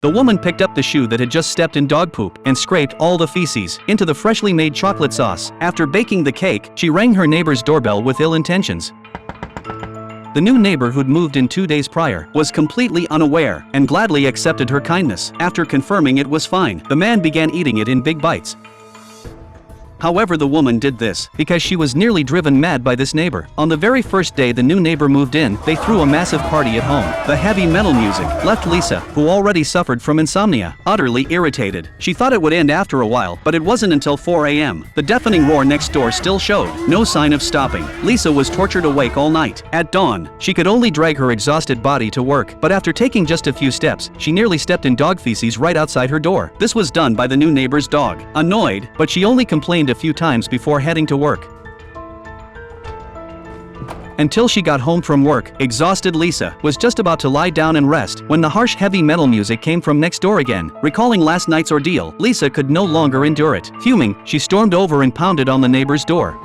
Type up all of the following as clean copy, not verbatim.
The woman picked up the shoe that had just stepped in dog poop and scraped all the feces into the freshly made chocolate sauce. After baking the cake, she rang her neighbor's doorbell with ill intentions. The new neighbor who'd moved in 2 days prior was completely unaware and gladly accepted her kindness. After confirming it was fine, the man began eating it in big bites. However, the woman did this because she was nearly driven mad by this neighbor. On the very first day the new neighbor moved in, they threw a massive party at home. The heavy metal music left Lisa, who already suffered from insomnia, utterly irritated. She thought it would end after a while, but it wasn't until 4 a.m. The deafening roar next door still showed no sign of stopping. Lisa was tortured awake all night. At dawn, she could only drag her exhausted body to work, but after taking just a few steps, she nearly stepped in dog feces right outside her door. This was done by the new neighbor's dog. Annoyed, but she only complained a few times before heading to work. Until she got home from work, exhausted Lisa was just about to lie down and rest when the harsh heavy metal music came from next door again. Recalling last night's ordeal, Lisa could no longer endure it. Fuming, she stormed over and pounded on the neighbor's door.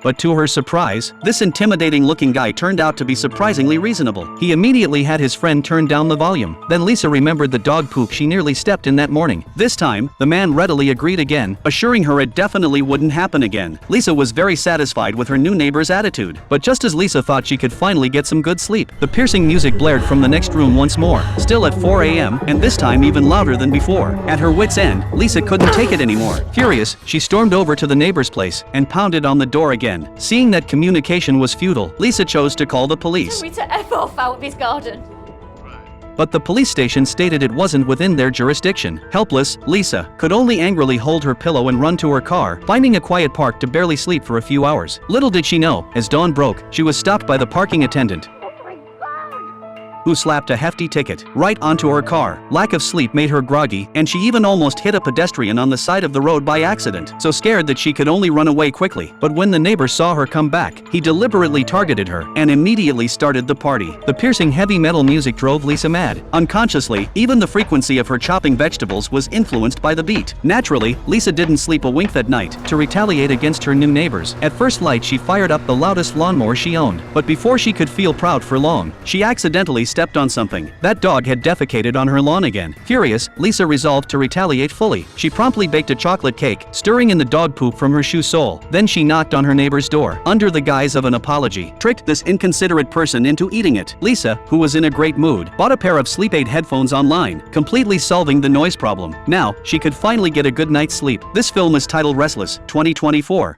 But to her surprise, this intimidating-looking guy turned out to be surprisingly reasonable. He immediately had his friend turn down the volume. Then Lisa remembered the dog poop she nearly stepped in that morning. This time, the man readily agreed again, assuring her it definitely wouldn't happen again. Lisa was very satisfied with her new neighbor's attitude. But just as Lisa thought she could finally get some good sleep, the piercing music blared from the next room once more, still at 4 a.m., and this time even louder than before. At her wit's end, Lisa couldn't take it anymore. Furious, she stormed over to the neighbor's place and pounded on the door again. Seeing that communication was futile, Lisa chose to call the police. Tell me to F off out of his garden. But the police station stated it wasn't within their jurisdiction. Helpless, Lisa could only angrily hold her pillow and run to her car, finding a quiet park to barely sleep for a few hours. Little did she know, as dawn broke, she was stopped by the parking attendant, who slapped a hefty ticket right onto her car. Lack of sleep made her groggy, and she even almost hit a pedestrian on the side of the road by accident, so scared that she could only run away quickly. But when the neighbor saw her come back, he deliberately targeted her and immediately started the party. The piercing heavy metal music drove Lisa mad. Unconsciously, even the frequency of her chopping vegetables was influenced by the beat. Naturally, Lisa didn't sleep a wink that night to retaliate against her new neighbors. At first light, she fired up the loudest lawnmower she owned, but before she could feel proud for long, she accidentally stepped on something. That dog had defecated on her lawn again. Furious, Lisa resolved to retaliate fully. She promptly baked a chocolate cake, stirring in the dog poop from her shoe sole. Then she knocked on her neighbor's door, under the guise of an apology, tricked this inconsiderate person into eating it. Lisa, who was in a great mood, bought a pair of sleep aid headphones online, completely solving the noise problem. Now, she could finally get a good night's sleep. This film is titled Restless, 2024.